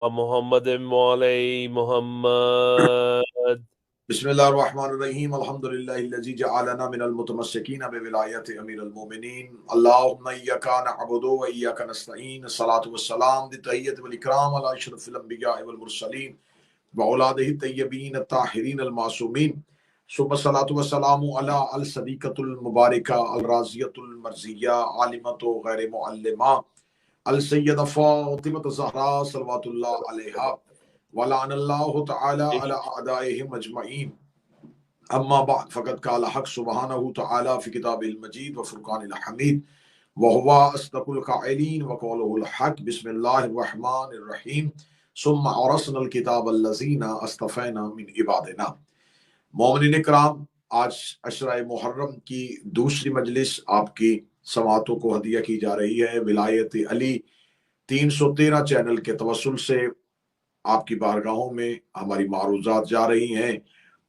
محمد مولی محمد. بسم اللہ الرحمن الرحیم الحمدللہ الذی جعلنا من المتمسکین بولایت امیر المومنین اللہم ایاک نعبد و ایاک نستعین الصلاۃ والسلام بالتحیۃ والاکرام علی اشرف الانبیاء والمرسلین واولادہ الطیبین الطاہرین المعصومین ثم الصلاۃ والسلام علی الصدیقۃ المبارکہ الرازیۃ المرضیہ عالمۃ غیر معلمہ السیدہ فاطمہ الزہراء صلوات اللہ علیہا وَلَعَنَ اللَّهُ تَعَالَى عَلَىٰ أَعْدَائِهِمْ أَجْمَعِينَ أما بعد فقد قال حق سبحانه تعالى في كتابه المجيد وفرقان الحميد وهو أصدق القائلين وقوله الحق بسم الله الرحمن الرحيم ثم أورثنا الكتاب الذين اصطفينا من عبادنا. مومنین کرام، آج عشرہ محرم کی دوسری مجلس آپ کی سماعتوں کو ہدیہ کی جا رہی ہے. ولایت علی 313 چینل کے توسل سے آپ کی بارگاہوں میں ہماری معروضات جا رہی ہیں،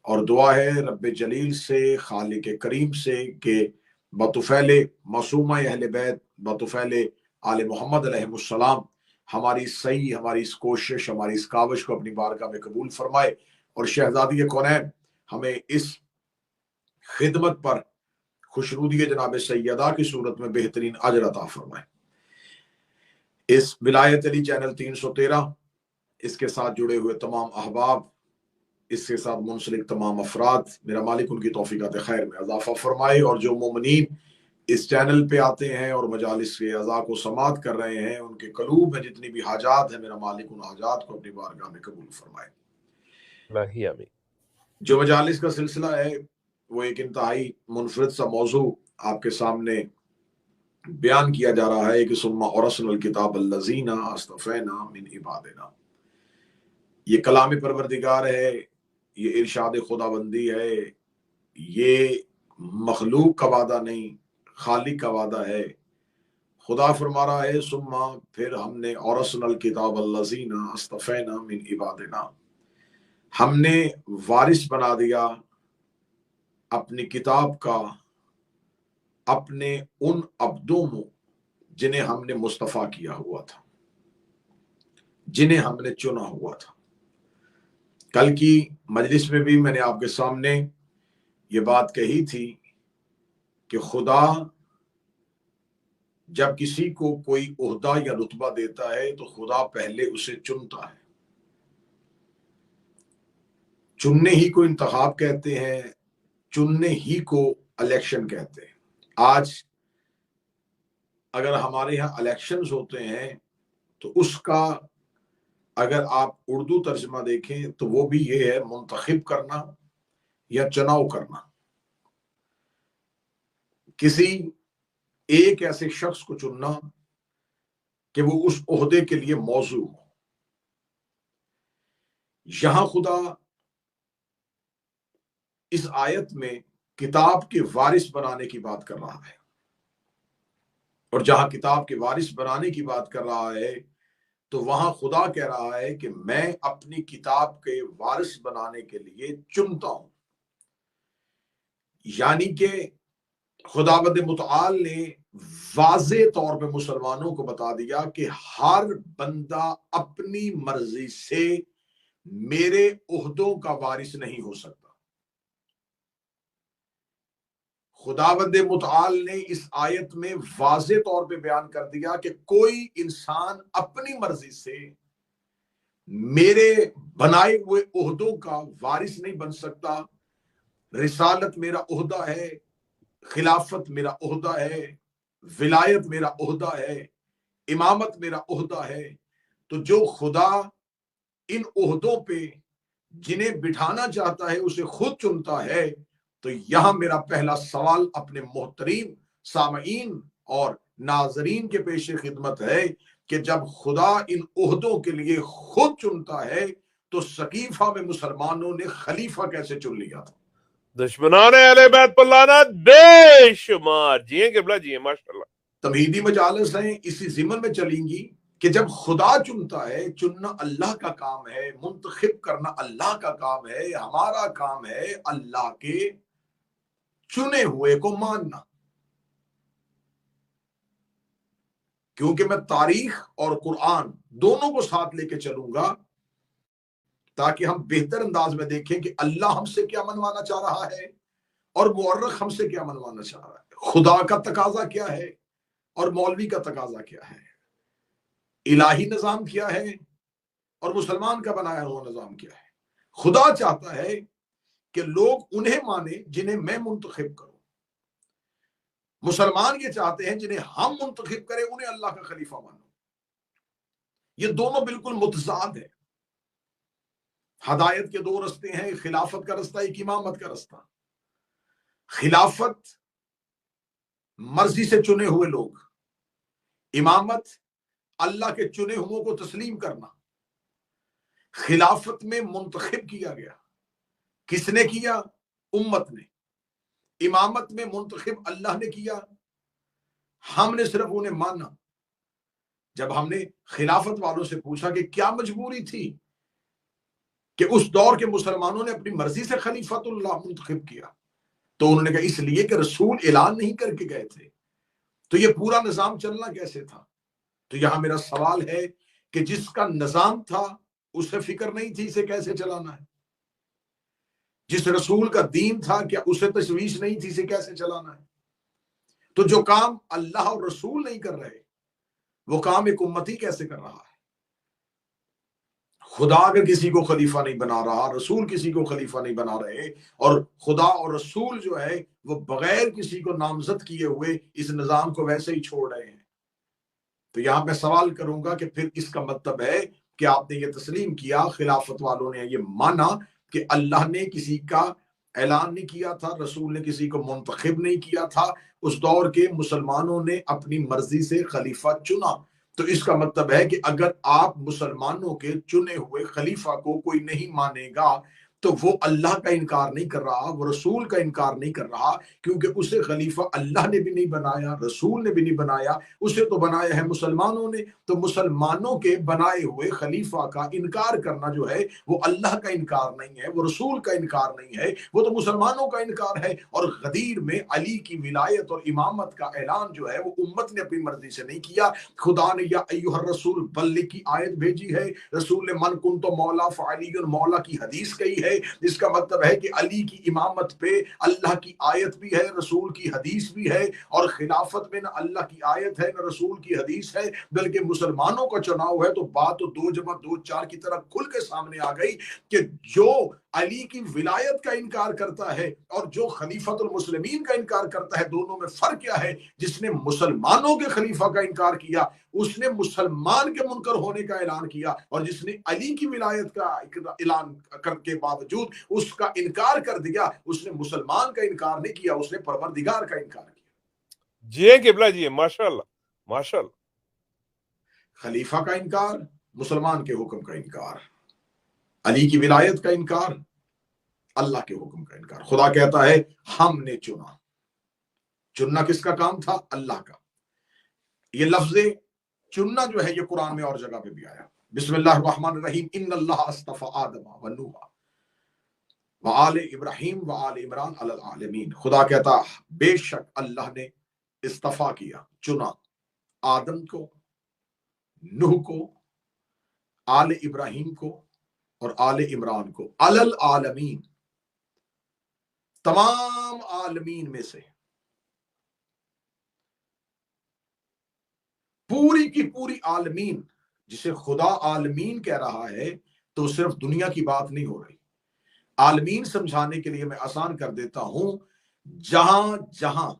اور دعا ہے رب جلیل سے، خالق کریم سے، کہ بطفیل معصومہ اہل بیت، بطفیل آل محمد علیہ السلام ہماری صحیح، ہماری اس کوشش، ہماری اس کاوش کو اپنی بارگاہ میں قبول فرمائے، اور شہزادی کونین ہمیں اس خدمت پر خوشنودی جناب سیدہ کی صورت میں بہترین اجر عطا فرمائے. اس ولایت علی چینل 313، اس کے ساتھ جڑے ہوئے تمام احباب، اس کے ساتھ منسلک تمام افراد، میرا مالک ان کی توفیقات خیر میں اضافہ فرمائے، اور جو مومنین اس چینل پہ آتے ہیں اور مجالس کے اعضاء کو سماعت کر رہے ہیں، ان کے قلوب میں جتنی بھی حاجات ہیں، میرا مالک ان حاجات کو اپنی بارگاہ میں قبول فرمائے. اللہ آمین. جو مجالس کا سلسلہ ہے وہ ایک انتہائی منفرد سا موضوع آپ کے سامنے بیان کیا جا رہا ہے کہ ثم اورثنا الکتاب الذین اصطفینا من عبادنا. یہ کلام پروردگار ہے، یہ ارشاد خداوندی ہے، یہ مخلوق کا وعدہ نہیں، خالق کا وعدہ ہے. خدا فرما رہا ہے ثم، پھر ہم نے اورثنا الکتاب الذین اصطفینا من عبادنا، ہم نے وارث بنا دیا اپنی کتاب کا اپنے ان عبدوں میں جنہیں ہم نے مصطفیٰ کیا ہوا تھا، جنہیں ہم نے چنا ہوا تھا. کل کی مجلس میں بھی میں نے آپ کے سامنے یہ بات کہی تھی کہ خدا جب کسی کو کوئی عہدہ یا رتبہ دیتا ہے تو خدا پہلے اسے چنتا ہے. چننے ہی کو انتخاب کہتے ہیں، چننے ہی کو الیکشن کہتے ہیں. آج اگر ہمارے ہاں الیکشنز ہوتے ہیں تو اس کا اگر آپ اردو ترجمہ دیکھیں تو وہ بھی یہ ہے، منتخب کرنا یا چناؤ کرنا. کسی ایک ایسے شخص کو چننا کہ وہ اس عہدے کے لیے موضوع ہو. یہاں خدا اس آیت میں کتاب کے وارث بنانے کی بات کر رہا ہے، اور جہاں کتاب کے وارث بنانے کی بات کر رہا ہے تو وہاں خدا کہہ رہا ہے کہ میں اپنی کتاب کے وارث بنانے کے لیے چنتا ہوں. یعنی کہ خداوند متعال نے واضح طور پہ مسلمانوں کو بتا دیا کہ ہر بندہ اپنی مرضی سے میرے عہدوں کا وارث نہیں ہو سکتا. خداوند متعال نے اس آیت میں واضح طور پہ بیان کر دیا کہ کوئی انسان اپنی مرضی سے میرے بنائے ہوئے عہدوں کا وارث نہیں بن سکتا. رسالت میرا عہدہ ہے، خلافت میرا عہدہ ہے، ولایت میرا عہدہ ہے، امامت میرا عہدہ ہے. تو جو خدا ان عہدوں پہ جنہیں بٹھانا چاہتا ہے اسے خود چنتا ہے. تو یہاں میرا پہلا سوال اپنے محترم سامعین اور ناظرین کے پیش خدمت ہے کہ جب خدا ان عہدوں کے لیے خود چنتا ہے تو ثقیفہ میں مسلمانوں نے خلیفہ کیسے چن لیا تھا؟ دشمنان اہل بیت پر لعنت بے شمار. جیئیں قبلہ جیئیں، ماشاءاللہ. تمہیدی مجالس ہیں اسی ضمن میں چلیں گی کہ جب خدا چنتا ہے، چننا اللہ کا کام ہے، منتخب کرنا اللہ کا کام ہے. ہمارا کام ہے اللہ کے چنے ہوئے کو ماننا. کیونکہ میں تاریخ اور قرآن دونوں کو ساتھ لے کے چلوں گا تاکہ ہم بہتر انداز میں دیکھیں کہ اللہ ہم سے کیا منوانا چاہ رہا ہے اور مورخ ہم سے کیا منوانا چاہ رہا ہے، خدا کا تقاضا کیا ہے اور مولوی کا تقاضا کیا ہے، الہی نظام کیا ہے اور مسلمان کا بنایا ہوا نظام کیا ہے۔ خدا چاہتا ہے کہ لوگ انہیں مانیں جنہیں میں منتخب کروں، مسلمان یہ چاہتے ہیں جنہیں ہم منتخب کریں انہیں اللہ کا خلیفہ مانو۔ یہ دونوں بالکل متضاد ہیں۔ ہدایت کے دو رستے ہیں، ایک خلافت کا رستہ، ایک امامت کا رستہ۔ خلافت مرضی سے چنے ہوئے لوگ، امامت اللہ کے چنے ہوئے کو تسلیم کرنا۔ خلافت میں منتخب کیا گیا، کس نے کیا؟ امت نے۔ امامت میں منتخب اللہ نے کیا، ہم نے صرف انہیں مانا۔ جب ہم نے خلافت والوں سے پوچھا کہ کیا مجبوری تھی کہ اس دور کے مسلمانوں نے اپنی مرضی سے خلیفۃ اللہ منتخب کیا، تو انہوں نے کہا اس لیے کہ رسول اعلان نہیں کر کے گئے تھے، تو یہ پورا نظام چلنا کیسے تھا؟ تو یہاں میرا سوال ہے کہ جس کا نظام تھا اسے فکر نہیں تھی اسے کیسے چلانا ہے؟ جس رسول کا دین تھا کیا اسے تشویش نہیں تھی اسے کیسے چلانا ہے؟ تو جو کام اللہ اور رسول نہیں کر رہے وہ کام ایک امتی کیسے کر رہا ہے؟ خدا اگر کسی کو خلیفہ نہیں بنا رہا، رسول کسی کو خلیفہ نہیں بنا رہے، اور خدا اور رسول جو ہے وہ بغیر کسی کو نامزد کیے ہوئے اس نظام کو ویسے ہی چھوڑ رہے ہیں، تو یہاں میں سوال کروں گا کہ پھر اس کا مطلب ہے کہ آپ نے یہ تسلیم کیا، خلافت والوں نے یہ مانا کہ اللہ نے کسی کا اعلان نہیں کیا تھا، رسول نے کسی کو منتخب نہیں کیا تھا، اس دور کے مسلمانوں نے اپنی مرضی سے خلیفہ چنا۔ تو اس کا مطلب ہے کہ اگر آپ مسلمانوں کے چنے ہوئے خلیفہ کو کوئی نہیں مانے گا تو وہ اللہ کا انکار نہیں کر رہا، وہ رسول کا انکار نہیں کر رہا، کیونکہ اسے خلیفہ اللہ نے بھی نہیں بنایا، رسول نے بھی نہیں بنایا، اسے تو بنایا ہے مسلمانوں نے۔ تو مسلمانوں کے بنائے ہوئے خلیفہ کا انکار کرنا جو ہے وہ اللہ کا انکار نہیں ہے، وہ رسول کا انکار نہیں ہے، وہ تو مسلمانوں کا انکار ہے۔ اور غدیر میں علی کی ولایت اور امامت کا اعلان جو ہے وہ امت نے اپنی مرضی سے نہیں کیا، خدا نے یا ایھا الرسول بلغ کی آیت بھیجی ہے، رسول نے من کنت مولا فعلی مولا کی حدیث کہی ہے۔ اس کا مطلب ہے کہ علی کی امامت پہ اللہ کی آیت بھی ہے، رسول کی حدیث بھی ہے، اور خلافت میں نہ اللہ کی آیت ہے نہ رسول کی حدیث ہے، بلکہ مسلمانوں کا چناؤ ہے۔ تو بات تو 2+2=4 کی طرح کھل کے سامنے آ گئی کہ جو علی کی ولایت کا انکار کرتا ہے اور جو خلیفۃ المسلمین کا انکار کرتا ہے، دونوں میں فرق کیا ہے؟ جس نے مسلمانوں کے خلیفہ کا انکار کیا اس نے مسلمان کے منکر ہونے کا اعلان کیا، اور جس نے علی کی ولایت کا اعلان کرنے کے باوجود اس کا انکار کر دیا اس نے مسلمان کا انکار نہیں کیا، اس نے پروردگار کا انکار کیا۔ جی قبلہ جی، ماشاءاللہ ماشاءاللہ۔ خلیفہ کا انکار، مسلمان کے حکم کا انکار، علی کی ولایت کا انکار، اللہ کے حکم کا انکار۔ خدا کہتا ہے ہم نے چنا۔ چننا کس کا کام تھا؟ اللہ کا۔ یہ لفظ چننا جو ہے یہ قرآن میں اور جگہ پہ بھی آیا۔ بسم اللہ الرحمن الرحیم، ان اللہ اصطفى آدم ونوح وآل ابراہیم وآل عمران علی العالمین۔ خدا کہتا بے شک اللہ نے استفا کیا، چنا آدم کو، نوح کو، آل ابراہیم کو اور آل عمران کو، علی العالمین، تمام عالمین میں سے، پوری کی پوری عالمین۔ جسے خدا عالمین کہہ رہا ہے تو صرف دنیا کی بات نہیں ہو رہی۔ عالمین سمجھانے کے لیے میں آسان کر دیتا ہوں، جہاں جہاں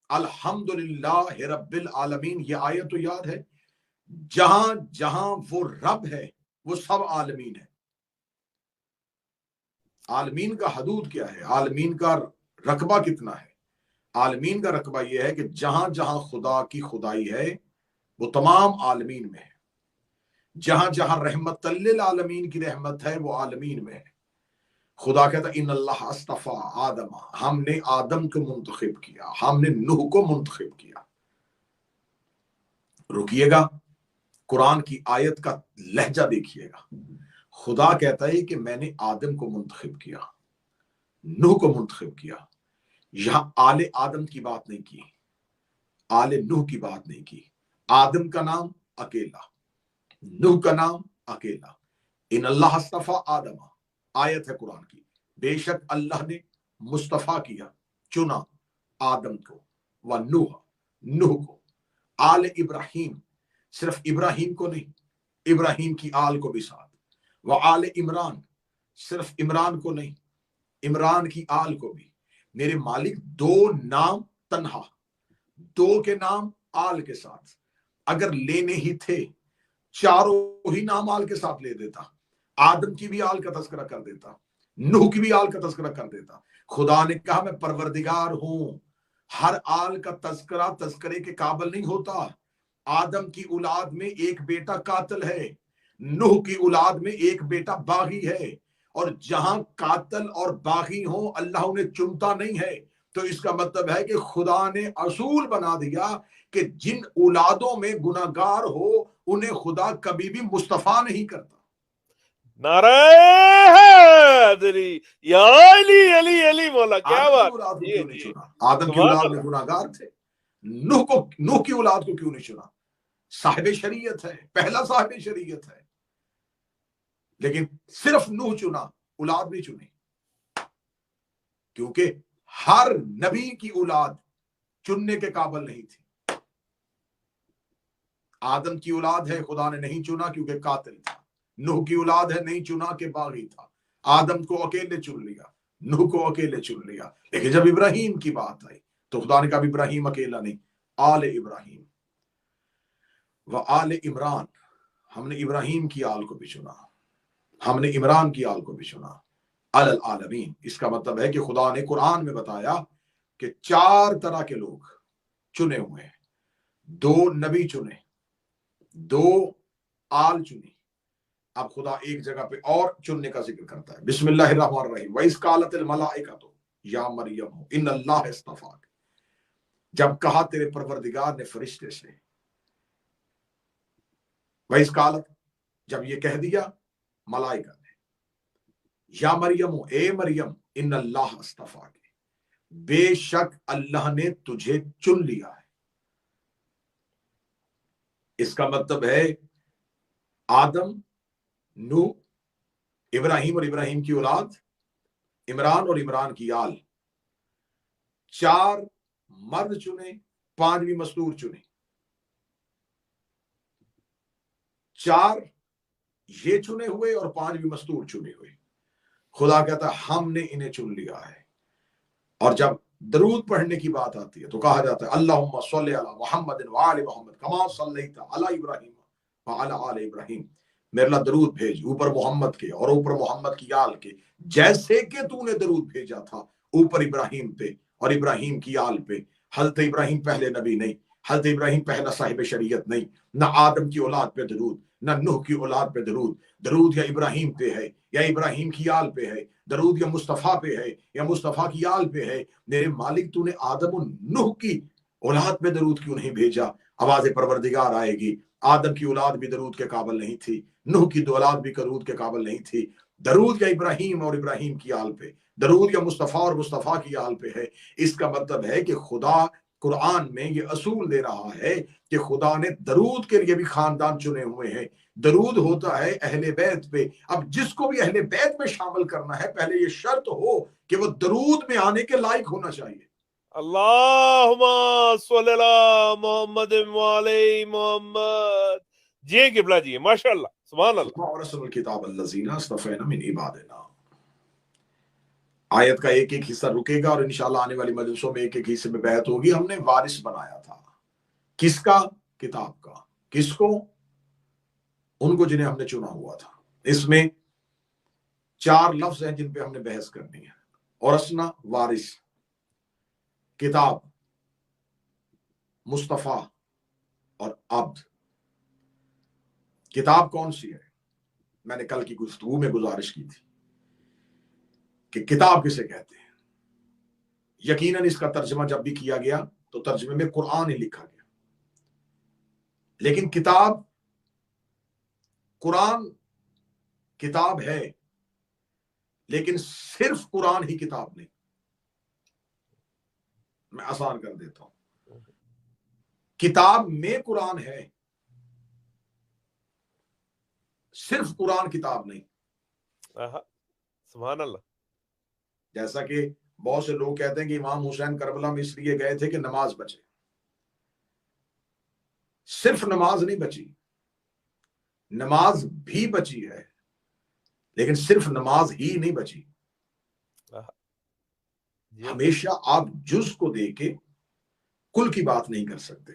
الحمدللہ رب العالمین یہ آیت تو یاد ہے، جہاں جہاں وہ رب ہے وہ سب عالمین ہے۔ عالمین کا حدود کیا ہے؟ عالمین کا رقبہ کتنا ہے؟ عالمین کا رقبہ یہ ہے کہ جہاں جہاں خدا کی خدائی ہے وہ تمام عالمین میں ہے، جہاں جہاں رحمت للعالمین کی رحمت ہے وہ عالمین میں ہے۔ خدا کہتا ان اللہ اصطفى آدم، ہم نے آدم کو منتخب کیا، ہم نے نوح کو منتخب کیا۔ رکیے گا، قرآن کی آیت کا لہجہ دیکھیے گا۔ خدا کہتا ہے کہ میں نے آدم کو منتخب کیا، نوح کو منتخب کیا۔ یہاں آل آدم کی بات نہیں کی، آل نوح کی بات نہیں کی، آدم کا نام اکیلا، نوح کا نام اکیلا. ان اللہ اصطفیٰ آدم، آیت ہے قرآن کی، بے شک اللہ نے مصطفیٰ کیا، چنا آدم کو، و نوح کو، آل ابراہیم، صرف ابراہیم کو نہیں، ابراہیم کی آل کو بھی ساتھ، و آل عمران، صرف عمران کو نہیں، عمران کی آل کو بھی. میرے مالک دو نام تنہا، دو کے نام آل کے ساتھ، اگر لینے ہی تھے چاروں ہی نام آل کے ساتھ لے دیتا، آدم کی بھی آل کا تذکرہ کر دیتا، نوح کی بھی آل کا تذکرہ کر دیتا. خدا نے کہا میں پروردگار ہوں، ہر آل کا تذکرہ تذکرے کے قابل نہیں ہوتا. آدم کی اولاد میں ایک بیٹا قاتل ہے، نوح کی اولاد میں ایک بیٹا باغی ہے، اور جہاں قاتل اور باغی ہوں اللہ انہیں چنتا نہیں ہے. تو اس کا مطلب ہے کہ خدا نے اصول بنا دیا کہ جن اولادوں میں گناہگار ہو انہیں خدا کبھی بھی مصطفیٰ نہیں کرتا. نعرہ حیدری یا علی علی علی مولا، کیا آدم کی بات. اولاد کو جی کیوں نہیں جی چنا؟ آدم کی سبحان اولاد میں اللہ. گناہگار تھے. نوح کی اولاد کو کیوں نہیں چنا؟ صاحب شریعت ہے، پہلا صاحب شریعت ہے، لیکن صرف نوح چنا، اولاد نہیں چنی، کیونکہ ہر نبی کی اولاد چننے کے قابل نہیں تھی. آدم کی اولاد ہے، خدا نے نہیں چنا کیونکہ قاتل تھا. نوح کی اولاد ہے، نہیں چنا کہ باغی تھا. آدم کو اکیلے چن لیا، نوح کو اکیلے چن لیا. لیکن جب ابراہیم کی بات آئی تو خدا نے کہا ابراہیم اکیلا نہیں، آل ابراہیم و آل عمران. ہم نے ابراہیم کی آل کو بھی چنا، ہم نے عمران کی آل کو بھی چنا، علی العالمین. اس کا مطلب ہے کہ خدا نے قرآن میں بتایا کہ 4 طرح کے لوگ چنے ہوئے ہیں. 2 نبی چنے، 2 آل چنی. اب خدا ایک جگہ پہ اور چننے کا ذکر کرتا ہے. بسم اللہ الرحمن الرحیم. وَإِذْ قَالَتِ الْمَلَائِكَةُ یا مریم ان اللہ اصطفاک. جب کہا تیرے پروردگار نے فرشتے سے، وَإِذْ قَالَتْ، جب یہ کہہ دیا ملائکہ نے، یا مریم، اے مریم، ان اللہ اصطفاک، بے شک اللہ نے تجھے چن لیا ہے. اس کا مطلب ہے آدم، نوح، ابراہیم اور ابراہیم کی اولاد، عمران اور عمران کی آل، 4 مرد چنے، 5ویں مستور چنے. 4 یہ چنے ہوئے اور 5ویں مستور چنے ہوئے. خدا کہتا ہے ہم نے انہیں چن لیا ہے. اور جب درود پڑھنے کی بات آتی ہے تو کہا جاتا ہے اللہم صلی علی محمد وآل محمد کما صلیت علی ابراہیم وعلی آل ابراہیم. میرے اللہ درود بھیج اوپر محمد کے اور اوپر محمد کی آل کے، جیسے کہ تو نے درود بھیجا تھا اوپر ابراہیم پہ اور ابراہیم کی آل پہ. حضرت ابراہیم پہلے نبی نہیں، حضرت ابراہیم پہلا صاحب شریعت نہیں. نہ آدم کی اولاد پہ درود، نہ نوح کی اولاد پہ درود. درود یا ابراہیم پہ ہے یا ابراہیم کی آل پہ ہے، درود یا مصطفیٰ پہ ہے یا مصطفیٰ کی آل پہ ہے. میرے مالک تو نے آدم و نوح کی اولاد پہ درود کیوں نہیں بھیجا؟ آواز پروردگار آئے گی آدم کی اولاد بھی درود کے قابل نہیں تھی، نوح کی اولاد بھی درود کے قابل نہیں تھی. درود یا ابراہیم اور ابراہیم کی آل پہ، درود یا مصطفیٰ اور مصطفیٰ کی آل پہ ہے. اس کا مطلب ہے کہ خدا قرآن میں یہ اصول دے رہا ہے کہ خدا نے درود کے لیے بھی خاندان چنے ہوئے ہیں. درود ہوتا ہے اہل بیت پہ. اب جس کو بھی اہل بیت میں شامل کرنا ہے پہلے یہ شرط ہو کہ وہ درود میں آنے کے لائق ہونا چاہیے. اللہم صلی علی محمد وعلی محمد. جی قبلہ جی ماشاء اللہ سبحان اللہ. وَأَوْرَثْنَا الْكِتَابَ الَّذِينَ اصْطَفَيْنَا مِنْ عِبَادِنَا. آیت کا ایک ایک حصہ رکے گا اور انشاءاللہ آنے والی مجلسوں میں ایک ایک حصے میں بیعت ہوگی. ہم نے وارث بنایا تھا کس کا؟ کتاب کا. کس کو؟ ان کو جنہیں ہم نے چنا ہوا تھا. اس میں 4 لفظ ہیں جن پہ ہم نے بحث کرنی ہے. اورثنا وارث، کتاب، مصطفیٰ اور عبد. کتاب کون سی ہے؟ میں نے کل کی گفتگو میں گزارش کی تھی کہ کتاب کسے کہتے ہیں. یقیناً اس کا ترجمہ جب بھی کیا گیا تو ترجمے میں قرآن ہی لکھا گیا، لیکن کتاب، قرآن کتاب ہے لیکن صرف قرآن ہی کتاب نہیں. میں آسان کر دیتا ہوں. کتاب میں قرآن ہے، صرف قرآن کتاب نہیں. سبحان اللہ. جیسا کہ بہت سے لوگ کہتے ہیں کہ امام حسین کربلا میں اس لیے گئے تھے کہ نماز بچے. صرف نماز نہیں بچی، نماز بھی بچی ہے، لیکن صرف نماز ہی نہیں بچی. ہمیشہ آپ جز کو دے کے کل کی بات نہیں کر سکتے.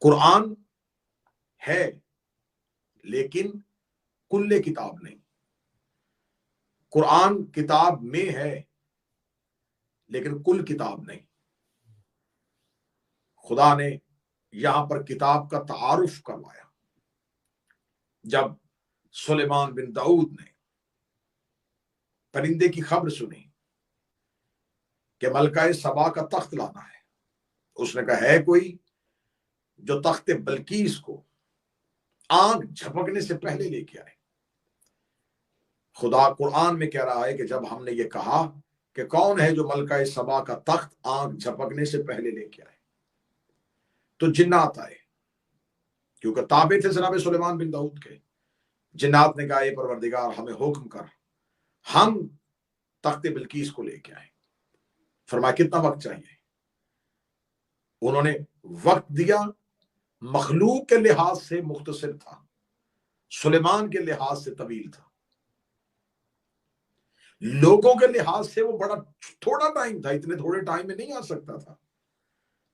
قرآن ہے لیکن کل کتاب نہیں. قرآن کتاب میں ہے لیکن کل کتاب نہیں. خدا نے یہاں پر کتاب کا تعارف کروایا جب سلیمان بن داؤد نے پرندے کی خبر سنی کہ ملکہ سبا کا تخت لانا ہے. اس نے کہا ہے کوئی جو تخت بلقیس کو آنکھ جھپکنے سے پہلے لے کے آئے. خدا قرآن میں کہہ رہا ہے کہ جب ہم نے یہ کہا کہ کون ہے جو ملکہ سبا کا تخت آنکھ جھپکنے سے پہلے لے کے آئے، تو جنات آئے، کیونکہ تابع تھے جناب سلیمان بن داؤد کے. جنات نے کہا اے پروردگار ہمیں حکم کر، ہم تخت بلقیس کو لے کے آئے. فرمایا کتنا وقت چاہیے؟ انہوں نے وقت دیا. مخلوق کے لحاظ سے مختصر تھا، سلیمان کے لحاظ سے طویل تھا. لوگوں کے لحاظ سے وہ بڑا تھوڑا ٹائم تھا، اتنے تھوڑے ٹائم میں نہیں آ سکتا تھا،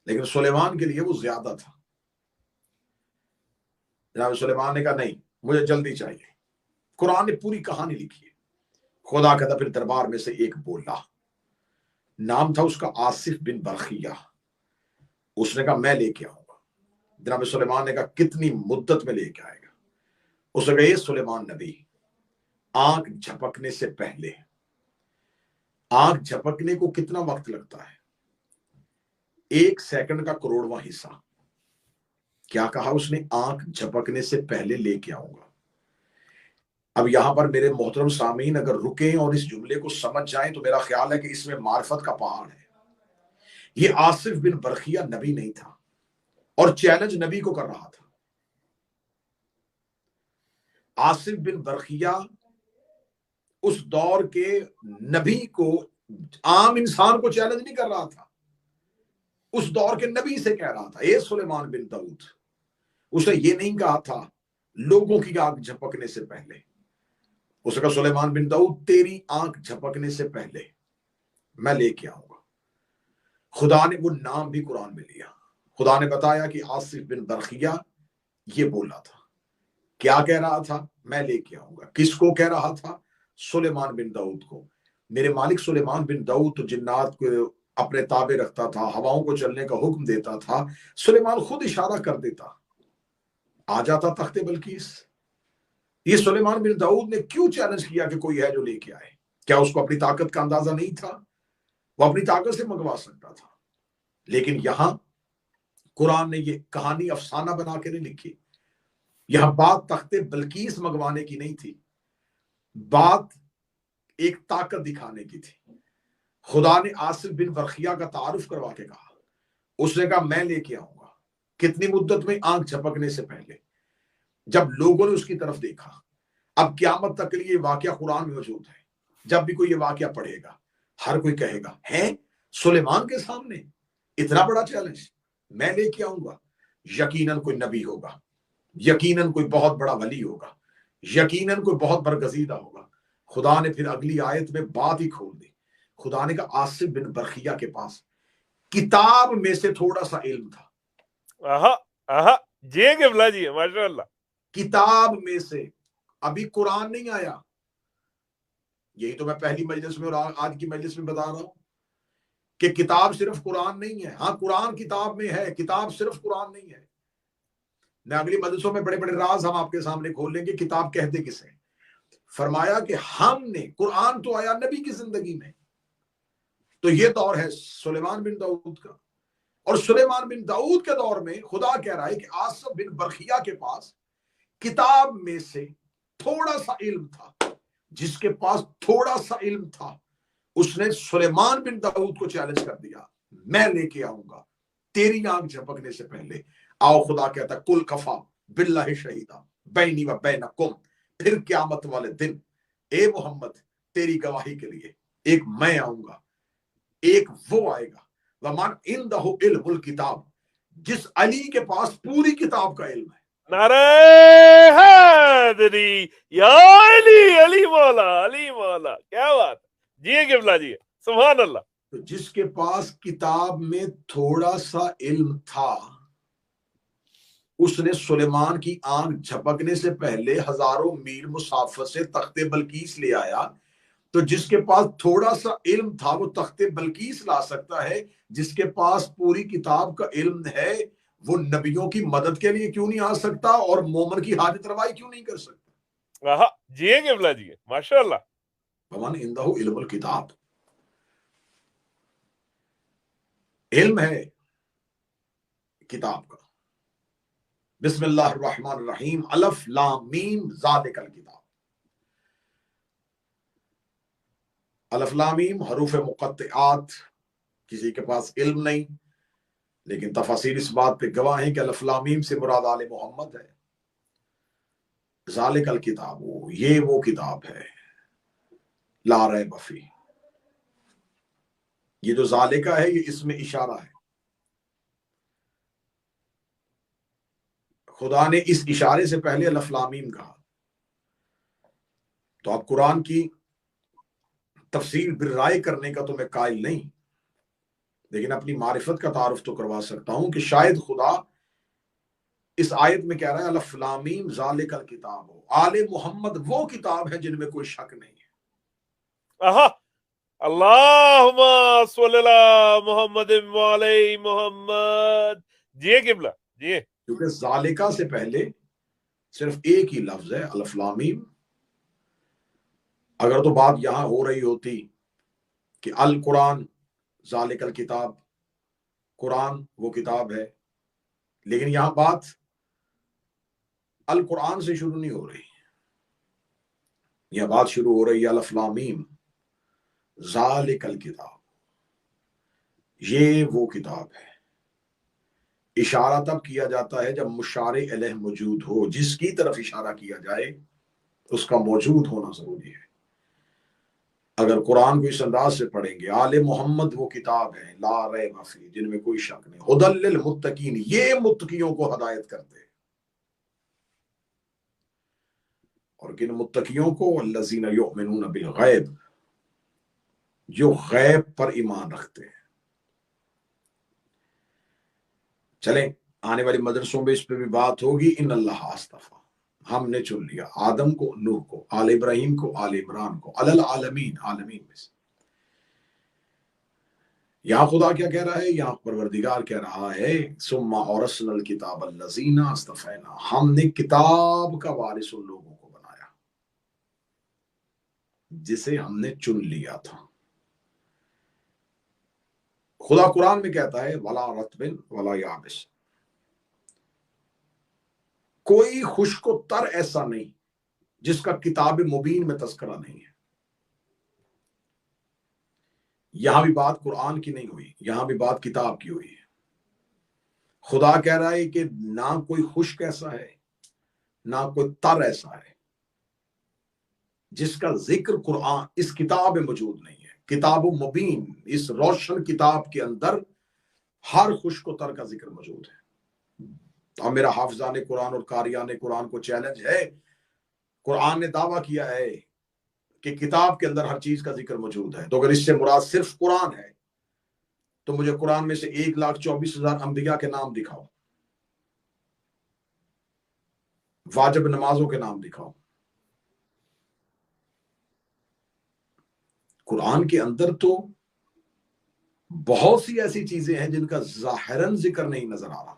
لیکن سلیمان کے لیے وہ زیادہ تھا. جناب سلیمان نے کہا نہیں مجھے جلدی چاہیے. قرآن نے پوری کہانی لکھی ہے. خدا کا پھر دربار میں سے ایک بولا، نام تھا اس کا آصف بن برخیہ. اس نے کہا میں لے کے آؤں گا. جناب سلیمان نے کہا کتنی مدت میں لے کے آئے گا؟ اس نے کہا یہ سلیمان نبی آنکھ جھپکنے سے پہلے. آنکھ جھپکنے کو کتنا وقت لگتا ہے؟ 1 سیکنڈ کا کروڑواں حصہ. کیا کہا اس نے؟ آنکھ جھپکنے سے پہلے لے کے آؤں گا. اب یہاں پر میرے محترم سامعین اگر رکیں اور اس جملے کو سمجھ جائیں تو میرا خیال ہے کہ اس میں معرفت کا پہاڑ ہے. یہ آصف بن برخیہ نبی نہیں تھا اور چیلنج نبی کو کر رہا تھا. آصف بن برخیہ اس دور کے نبی کو، عام انسان کو چیلنج نہیں کر رہا تھا، اس دور کے نبی سے کہہ رہا تھا اے سلیمان بن داؤد. اس نے یہ نہیں کہا تھا لوگوں کی آنکھ جھپکنے سے پہلے. اس نے کہا سلیمان بن داؤد تیری آنکھ جھپکنے سے پہلے میں لے کے آؤں گا. خدا نے وہ نام بھی قرآن میں لیا. خدا نے بتایا کہ آصف بن برخیہ یہ بولا تھا. کیا کہہ رہا تھا؟ میں لے کے آؤں گا. کس کو کہہ رہا تھا؟ سلیمان بن داؤد کو. میرے مالک سلیمان بن داؤد تو جنات کو اپنے تابع رکھتا تھا، ہواؤں کو چلنے کا حکم دیتا تھا. سلیمان خود اشارہ کر دیتا، آ جاتا تخت بلقیس. یہ سلیمان بن داؤد نے کیوں چیلنج کیا کہ کوئی ہے جو لے کے آئے؟ کیا اس کو اپنی طاقت کا اندازہ نہیں تھا؟ وہ اپنی طاقت سے منگوا سکتا تھا. لیکن یہاں قرآن نے یہ کہانی افسانہ بنا کے نہیں لکھی. یہاں بات تخت بلقیس منگوانے کی نہیں تھی، بات ایک طاقت دکھانے کی تھی. خدا نے آصف بن برخیہ کا تعارف کروا کے کہا. اس نے کہا میں لے کے آؤں گا. کتنی مدت میں؟ آنکھ جھپکنے سے پہلے. جب لوگوں نے اس کی طرف دیکھا، اب قیامت تک کے لیے یہ واقعہ قرآن میں موجود ہے. جب بھی کوئی یہ واقعہ پڑھے گا ہر کوئی کہے گا ہے سلیمان کے سامنے اتنا بڑا چیلنج، میں لے کے آؤں گا. یقیناً کوئی نبی ہوگا، یقیناً کوئی بہت بڑا ولی ہوگا، یقیناً کوئی بہت برگزیدہ ہوگا. خدا نے پھر اگلی آیت میں بات ہی کھول دی. خدا نے کہا آصف بن برخیہ کے پاس کتاب میں سے تھوڑا سا علم تھا. جی قبلہ جی ماشاء اللہ. کتاب میں سے، ابھی قرآن نہیں آیا. یہی تو میں پہلی مجلس میں اور آج کی مجلس میں بتا رہا ہوں کہ کتاب صرف قرآن نہیں ہے. ہاں قرآن کتاب میں ہے، کتاب صرف قرآن نہیں ہے. میں اگلی مجلسوں میں بڑے بڑے راز ہم آپ کے سامنے کھول لیں گے کتاب کہتے کسے. فرمایا کہ ہم نے، قرآن تو آیا نبی کی زندگی میں. تو یہ دور ہے سلیمان بن داؤد کا، اور سلیمان بن داؤد کے دور میں خدا کہہ رہا ہے کہ آصف بن برخیہ کے پاس کتاب میں سے تھوڑا سا علم تھا. جس کے پاس تھوڑا سا علم تھا اس نے سلیمان بن داؤد کو چیلنج کر دیا میں لے کے آؤں گا. تیری آنکھ جھپکنے سے پہلے. آؤ خدا کہتا ہے کل کفا باللہ شہیدہ بینی و بینکم، پھر قیامت والے دن اے محمد تیری گواہی کے لیے ایک میں آؤں گا، ایک وہ آئے گا. وَمَنْ عِنْدَهُ عِلْمُ الْكِتَابِ، جس علی کے پاس پوری کتاب کا علم ہے. نعرہ حیدری یا علی، علی مولا، علی مولا، کیا بات ہے. جی قبلہ جی، سبحان اللہ. تو جس کے پاس کتاب میں تھوڑا سا علم تھا، اس نے سلیمان کی آنکھ جھپکنے سے پہلے ہزاروں میل مسافت سے تخت بلقیس لے آیا. تو جس کے پاس تھوڑا سا علم تھا وہ تخت بلقیس لا سکتا ہے. جس کے پاس پوری کتاب کا علم ہے وہ نبیوں کی مدد کے لیے کیوں نہیں آ سکتا اور مومن کی حاجت روائی کیوں نہیں کر سکتا؟ جی قبلہ جی، ماشاء اللہ. ومن عنده علم الکتاب، علم ہے کتاب کا. بسم اللہ الرحمن الرحیم، الف لام میم ذالک الکتاب. الف لام میم حروف مقطعات، کسی کے پاس علم نہیں، لیکن تفاسیر اس بات پہ گواہ ہیں کہ الف لام میم سے مراد آل محمد ہے. ذالک الکتاب، یہ وہ کتاب ہے لا ریب فیہ. یہ جو ذالکہ ہے یہ اس میں اشارہ ہے. خدا نے اس اشارے سے پہلے الف لام میم کہا. تو اب قرآن کی تفسیر بالرائے کرنے کا تو میں قائل نہیں، لیکن اپنی معرفت کا تعارف تو کروا سکتا ہوں کہ شاید خدا اس آیت میں کہہ رہا ہے الف لام میم ذالک الکتاب، آل محمد وہ کتاب ہے جن میں کوئی شک نہیں ہے. اللہم صلی اللہ محمد وعلی محمد. جی قبلہ جی. کیونکہ ذالکہ سے پہلے صرف ایک ہی لفظ ہے الف لام میم. اگر تو بات یہاں ہو رہی ہوتی کہ القرآن ذالک الکتاب، قرآن وہ کتاب ہے، لیکن یہاں بات القرآن سے شروع نہیں ہو رہی. یہ بات شروع ہو رہی ہے الف لام میم ذالک الکتاب، یہ وہ کتاب ہے. اشارہ تب کیا جاتا ہے جب مشار الیہ موجود ہو. جس کی طرف اشارہ کیا جائے اس کا موجود ہونا ضروری ہے. اگر قرآن کو اس انداز سے پڑھیں گے آل محمد وہ کتاب ہے لا ریب فیہ، جن میں کوئی شک نہیں، ھدی للمتقین، یہ متقیوں کو ہدایت کرتے ہیں. اور کن متقیوں کو؟ الذین یؤمنون بالغیب، جو غیب پر ایمان رکھتے ہیں. چلیں آنے والی مدرسوں میں اس پہ بھی بات ہوگی. ان اللہ اصطفیٰ، ہم نے چن لیا آدم کو، نوح کو، آل ابراہیم کو، آل عمران کو، علی العالمین، عالمین میں سے. یہاں خدا کیا کہہ رہا ہے؟ یہاں پروردگار کہہ رہا ہے ثم اورثنا الکتاب الذین اصطفینا، ہم نے کتاب کا وارث ان لوگوں کو بنایا جسے ہم نے چن لیا تھا. خدا قرآن میں کہتا ہے ولا رطب ولا یابس، کوئی خشک و تر ایسا نہیں جس کا کتاب مبین میں تذکرہ نہیں ہے. یہاں بھی بات قرآن کی نہیں ہوئی، یہاں بھی بات کتاب کی ہوئی ہے. خدا کہہ رہا ہے کہ نہ کوئی خشک ایسا ہے نہ کوئی تر ایسا ہے جس کا ذکر قرآن اس کتاب میں موجود نہیں ہے. کتاب مبین، اس روشن کتاب کے اندر ہر خشک و تر کا ذکر موجود ہے. تو اب میرا حافظان قرآن اور قاریان قرآن کو چیلنج ہے. قرآن نے دعویٰ کیا ہے کہ کتاب کے اندر ہر چیز کا ذکر موجود ہے، تو اگر اس سے مراد صرف قرآن ہے تو مجھے قرآن میں سے 1,24,000 انبیاء کے نام دکھاؤ، واجب نمازوں کے نام دکھاؤ. قرآن کے اندر تو بہت سی ایسی چیزیں ہیں جن کا ظاہراً ذکر نہیں نظر آ رہا،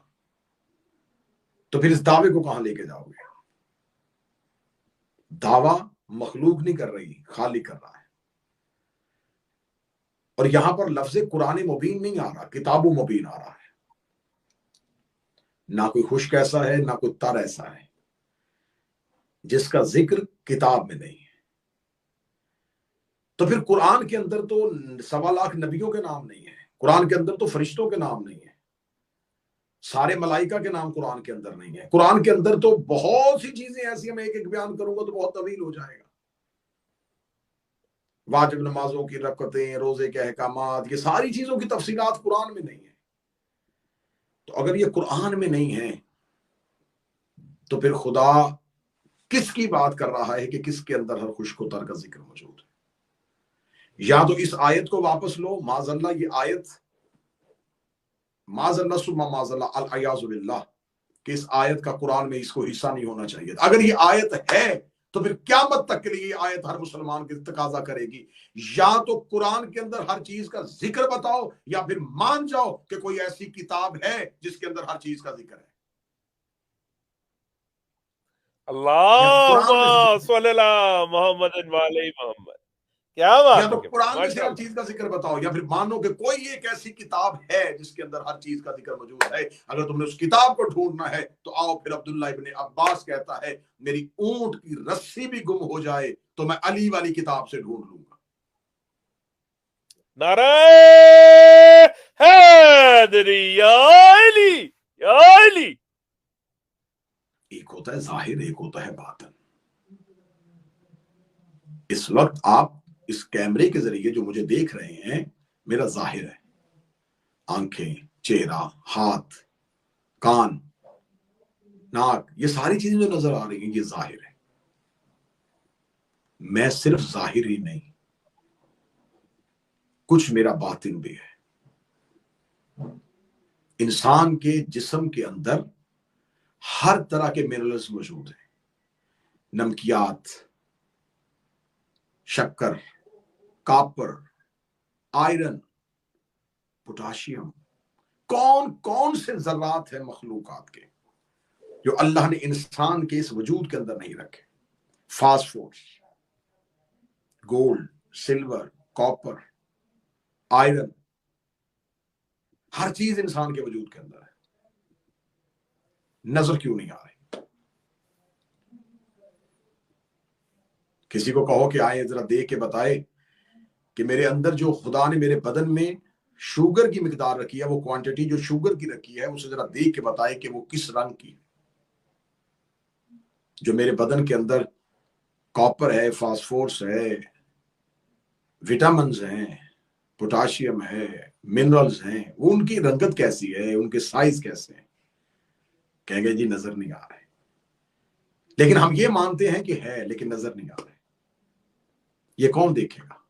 تو پھر اس دعوے کو کہاں لے کے جاؤ گے؟ دعویٰ مخلوق نہیں کر رہی، خالق کر رہا ہے. اور یہاں پر لفظ قرآن مبین نہیں آ رہا، کتاب مبین آ رہا ہے. نہ کوئی خشک ایسا ہے نہ کوئی تر ایسا ہے جس کا ذکر کتاب میں نہیں ہے. تو پھر قرآن کے اندر تو 1.25 لاکھ نبیوں کے نام نہیں ہے، قرآن کے اندر تو فرشتوں کے نام نہیں ہے، سارے ملائکہ کے نام قرآن کے اندر نہیں ہے. قرآن کے اندر تو بہت سی چیزیں ایسی ہیں، میں ایک ایک بیان کروں گا تو بہت طویل ہو جائے گا. واجب نمازوں کی رکعتیں، روزے کے احکامات، یہ ساری چیزوں کی تفصیلات قرآن میں نہیں ہے. تو اگر یہ قرآن میں نہیں ہے تو پھر خدا کس کی بات کر رہا ہے کہ کس کے اندر ہر خوش کو تر کا ذکر موجود ہے؟ یا تو اس آیت کو واپس لو، معاذ اللہ یہ آیت، معاذ اللہ ثم معاذ اللہ، العیاذ باللہ، کہ اس آیت کا قرآن میں اس کو حصہ نہیں ہونا چاہیے. اگر یہ آیت ہے تو پھر قیامت تک کے لیے یہ آیت ہر مسلمان کی تقاضا کرے گی، یا تو قرآن کے اندر ہر چیز کا ذکر بتاؤ، یا پھر مان جاؤ کہ کوئی ایسی کتاب ہے جس کے اندر ہر چیز کا ذکر ہے. یا تو قرآن میں اللہم صلی اللہ محمد وعلی محمد. کیا یا بات تو ہے قبلہ، قرآن میں سے ماشاء ہر اللہ. چیز کا ذکر بتاؤ، یا پھر مانو کہ کوئی ایک ایسی کتاب ہے جس کے اندر ہر چیز کا ذکر موجود ہے. اگر تم نے اس کتاب کو ڈھونڈنا ہے تو آؤ. پھر عبداللہ ابن عباس کہتا ہے میری اونٹ کی رسی بھی گم ہو جائے تو میں علی والی کتاب سے ڈھونڈ لوں گا. نعرہ حیدری یا علی یا علی. ایک ہوتا ہے ظاہر، ایک ہوتا ہے باطن. اس وقت آپ اس کیمرے کے ذریعے جو مجھے دیکھ رہے ہیں میرا ظاہر ہے، آنکھیں، چہرہ، ہاتھ، کان، ناک، یہ ساری چیزیں جو نظر آ رہی ہیں یہ ظاہر ہے. میں صرف ظاہر ہی نہیں، کچھ میرا باطن بھی ہے. انسان کے جسم کے اندر ہر طرح کے منرلز موجود ہیں، نمکیات، شکر، کاپر، آئرن، پوٹاشیم. کون کون سے ذرات ہیں مخلوقات کے جو اللہ نے انسان کے اس وجود کے اندر نہیں رکھے. Phosphorus, gold, silver, copper, iron, ہر چیز انسان کے وجود کے اندر ہے. نظر کیوں نہیں آ رہی؟ کسی کو کہو کہ آئے ذرا دیکھ کے بتائے کہ میرے اندر جو خدا نے میرے بدن میں شوگر کی مقدار رکھی ہے، وہ کوانٹٹی جو شوگر کی رکھی ہے اسے ذرا دیکھ کے بتائے کہ وہ کس رنگ کی ہے. جو میرے بدن کے اندر کاپر ہے، فاسفورس ہے، وٹامنز ہیں، پوٹاشیم ہے، منرلز ہیں، وہ ان کی رنگت کیسی ہے، ان کے سائز کیسے ہیں؟ کہیں گے جی نظر نہیں آ رہے. لیکن ہم یہ مانتے ہیں کہ ہے لیکن نظر نہیں آ رہے. یہ کون دیکھے گا؟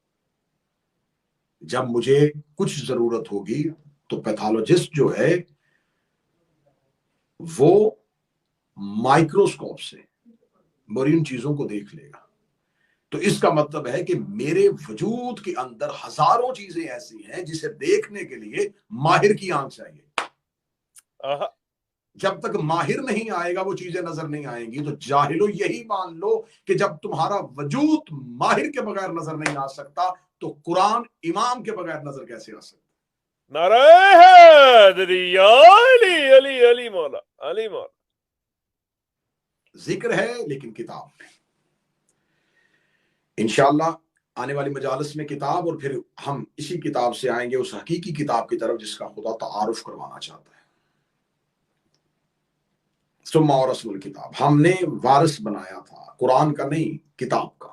جب مجھے کچھ ضرورت ہوگی تو پیتھالوجسٹ جو ہے وہ مائکروسکوپ سے مرین چیزوں کو دیکھ لے گا. تو اس کا مطلب ہے کہ میرے وجود کے اندر ہزاروں چیزیں ایسی ہیں جسے دیکھنے کے لیے ماہر کی آنکھ چاہیے. جب تک ماہر نہیں آئے گا وہ چیزیں نظر نہیں آئیں گی. تو جاہلو یہی مان لو کہ جب تمہارا وجود ماہر کے بغیر نظر نہیں آ سکتا تو قرآن امام کے بغیر نظر کیسے آ سکتا؟ نعرہ حیدری یا علی علی علی مولا علی مولا. ذکر ہے لیکن کتاب نہیں. انشاءاللہ آنے والی مجالس میں کتاب، اور پھر ہم اسی کتاب سے آئیں گے اس حقیقی کتاب کی طرف جس کا خدا تعارف کروانا چاہتا ہے. ثم ورثنا الکتاب، ہم نے وارث بنایا تھا قرآن کا نہیں، کتاب کا.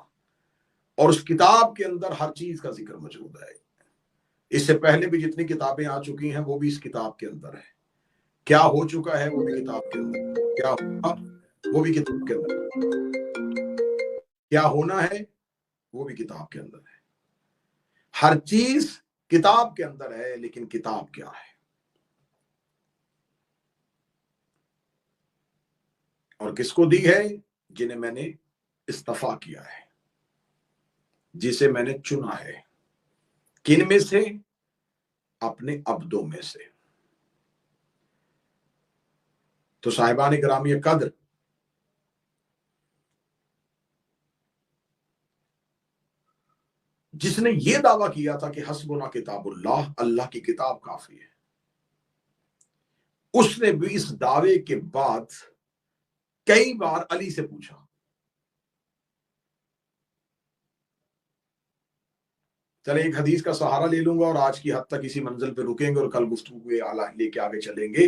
اور اس کتاب کے اندر ہر چیز کا ذکر موجود ہے. اس سے پہلے بھی جتنی کتابیں آ چکی ہیں وہ بھی اس کتاب کے اندر ہے. کیا ہو چکا ہے وہ بھی کتاب کے اندر، کیا ہوگا وہ بھی کتاب کے اندر، کیا ہونا ہے وہ بھی کتاب کے اندر ہے. ہر چیز کتاب کے اندر ہے، لیکن کتاب کیا ہے؟ اور کس کو دی ہے؟ جنہیں میں نے استفا کیا ہے، جسے میں نے چنا ہے. کن میں سے؟ اپنے عبدوں میں سے. تو صاحبان گرامی قدر، جس نے یہ دعویٰ کیا تھا کہ حسبنا کتاب اللہ، اللہ کی کتاب کافی ہے، اس نے بھی اس دعوے کے بعد کئی بار علی سے پوچھا. چلے ایک حدیث کا سہارا لے لوں گا اور آج کی حد تک اسی منزل پہ رکیں گے اور کل گفتگو لے کے آگے چلیں گے.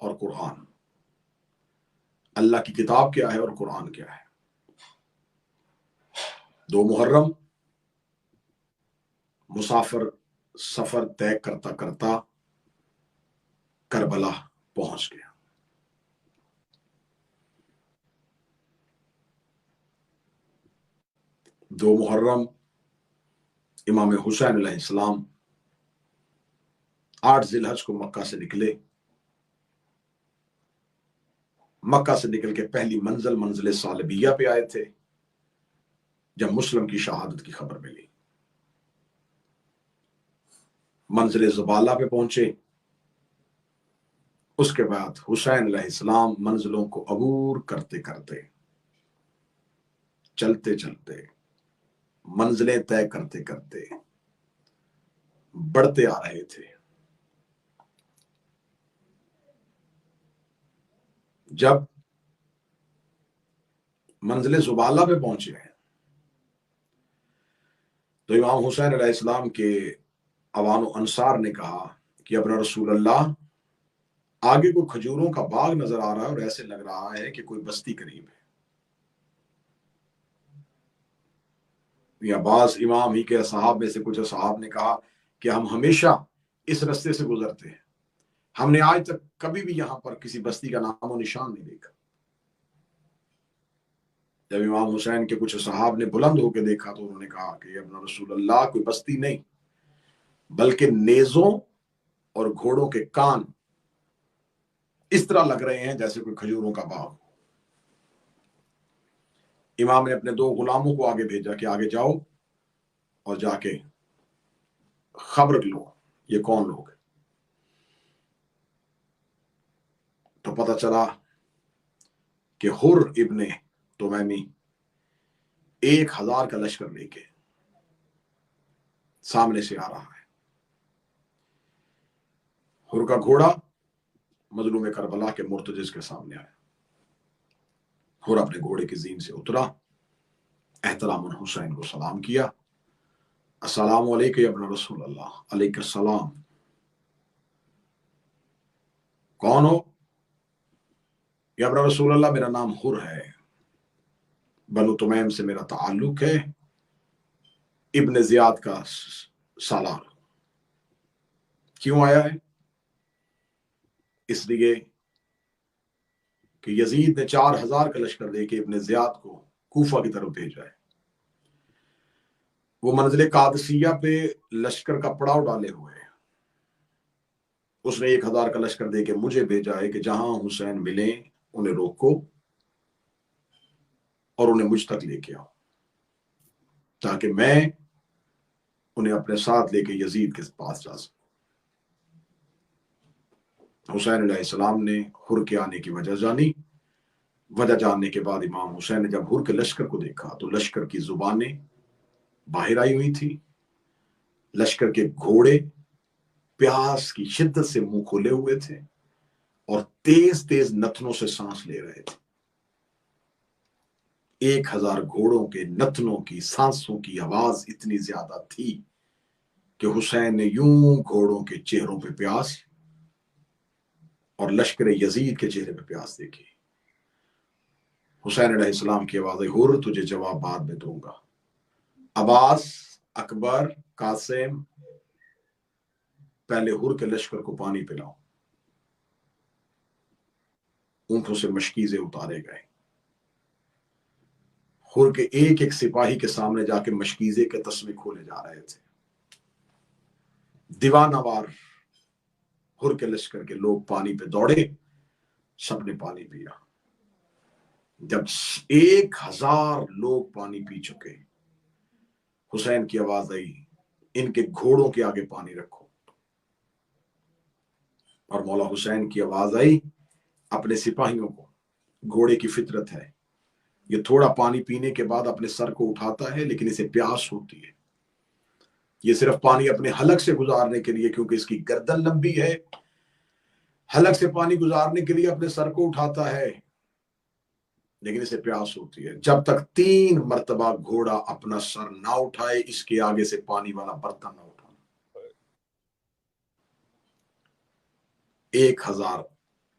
اور قرآن، اللہ کی کتاب کیا ہے اور قرآن کیا ہے۔ 2 محرم مسافر سفر طے کرتا کرتا کربلا پہنچ گیا۔ 2 محرم امام حسین علیہ السلام 8 ذی الحج کو مکہ سے نکلے۔ مکہ سے نکل کے پہلی منزل سالبیہ پہ آئے تھے جب مسلم کی شہادت کی خبر ملی۔ منزل زبالہ پہ پہنچے، اس کے بعد حسین علیہ السلام منزلوں کو عبور کرتے کرتے، چلتے چلتے، منزلیں طے کرتے کرتے بڑھتے آ رہے تھے۔ جب منزل زبالہ پہ پہنچے ہیں تو امام حسین علیہ السلام کے عوان و انصار نے کہا کہ ابن رسول اللہ، آگے کوئی کھجوروں کا باغ نظر آ رہا ہے اور ایسے لگ رہا ہے کہ کوئی بستی قریب ہے۔ یا بعض امام ہی کے اصحاب میں سے کچھ اصحاب نے کہا کہ ہم ہمیشہ اس رستے سے گزرتے ہیں، ہم نے آج تک کبھی بھی یہاں پر کسی بستی کا نام و نشان نہیں دیکھا۔ جب امام حسین کے کچھ صحاب نے بلند ہو کے دیکھا تو انہوں نے کہا کہ ابن رسول اللہ، کوئی بستی نہیں بلکہ نیزوں اور گھوڑوں کے کان اس طرح لگ رہے ہیں جیسے کوئی کھجوروں کا باغ۔ امام نے اپنے 2 غلاموں کو آگے بھیجا کہ آگے جاؤ اور جا کے خبر لو یہ کون لوگ ہیں۔ تو پتہ چلا کہ حر ابن تمیمی 1000 کا لشکر لے کے سامنے سے آ رہا ہے۔ حر کا گھوڑا مظلوم کربلا کے مرتجز کے سامنے آیا۔ حر اپنے گھوڑے کی زین سے اترا، احترام حسین کو سلام کیا، السلام علیکم ابن رسول اللہ۔ علیکم السلام۔ کون ہو؟ یا ابن رسول اللہ، میرا نام حر ہے، بنو تمیم سے میرا تعلق ہے، ابن زیاد کا سالار۔ کیوں آیا ہے؟ اس لیے کہ یزید نے 4000 کا لشکر لے کے ابن زیاد کو کوفہ کی طرف بھیجا ہے۔ وہ منزل قادسیہ پہ لشکر کا پڑاؤ ڈالے ہوئے ہیں۔ اس نے 1000 کا لشکر دے کے مجھے بھیجا ہے کہ جہاں حسین ملیں انہیں روکو اور انہیں مجھ تک لے کے آؤ تاکہ میں انہیں اپنے ساتھ لے کے یزید کے پاس جا سکوں۔ حسین علیہ السلام نے حر کے آنے کی وجہ جانی۔ وجہ جاننے کے بعد امام حسین نے جب حر کے لشکر کو دیکھا تو لشکر کی زبانیں باہر آئی ہوئی تھی، لشکر کے گھوڑے پیاس کی شدت سے منہ کھولے ہوئے تھے اور تیز تیز نتنوں سے سانس لے رہے تھے۔ 1000 گھوڑوں کے نتنوں کی سانسوں کی آواز اتنی زیادہ تھی کہ حسین نے یوں گھوڑوں کے چہروں پہ پیاس اور لشکر یزید کے چہرے پہ پیاس دیکھی۔ حسین علیہ السلام کی آواز ہے، حر تجھے جواب بعد میں دوں گا، عباس، اکبر، قاسم، پہلے حر کے لشکر کو پانی پلاؤ۔ اونٹوں سے مشکیزیں اتارے گئے۔ حر کے ایک ایک سپاہی کے سامنے جا کے مشکیزے کے تسمے کھولے جا رہے تھے۔ دیوانہ وار حر کے لشکر کے لوگ پانی پہ دوڑے، سب نے پانی پیا۔ جب 1000 لوگ پانی پی چکے، حسین کی آواز آئی، ان کے گھوڑوں کے آگے پانی رکھو۔ اور مولا حسین کی آواز آئی اپنے سپاہیوں کو، گھوڑے کی فطرت ہے، یہ تھوڑا پانی پینے کے بعد اپنے سر کو اٹھاتا ہے لیکن اسے پیاس ہوتی ہے، یہ صرف پانی اپنے حلق سے گزارنے کے لیے، کیونکہ اس کی گردن لمبی ہے، حلق سے پانی گزارنے کے لیے اپنے سر کو اٹھاتا ہے لیکن اسے پیاس ہوتی ہے۔ جب تک 3 مرتبہ گھوڑا اپنا سر نہ اٹھائے اس کے آگے سے پانی والا برتن نہ اٹھانا۔ 1000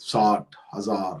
60,000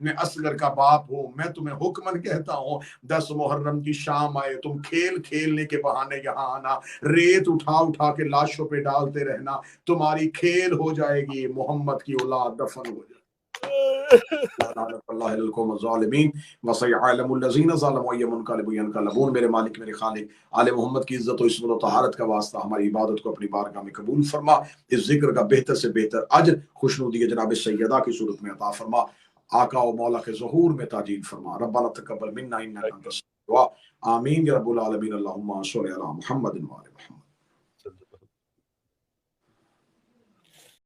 میں اصغر کا باپ ہوں، میں تمہیں حکمن کہتا ہوں 10 محرم کی شام آئے تم کھیل کھیلنے کے بہانے یہاں آنا، ریت اٹھا اٹھا کے لاشوں پہ ڈالتے رہنا، تمہاری کھیل ہو جائے گی، محمد کی اولاد دفن ہو جائے گی۔ اللہ القوم الظالمین وسيعلم الذين ظلموا اي منقلب ينقلبون۔ میرے مالک میرے خالق، آل محمد کی عزت و عصمت و طہارت کا واسطہ ہماری عبادت کو اپنی بارگاہ میں قبول فرما، اس ذکر کا بہتر سے بہتر اجر خوشنودی جناب سیدہ کی صورت میں عطا فرما، آقا و مولا کے ظہور میں تاجیل فرما۔ ربنا تقبل منا انک انت السمیع الدعاء، آمین یا رب العالمین، اللہم صل علی محمد و علی محمد۔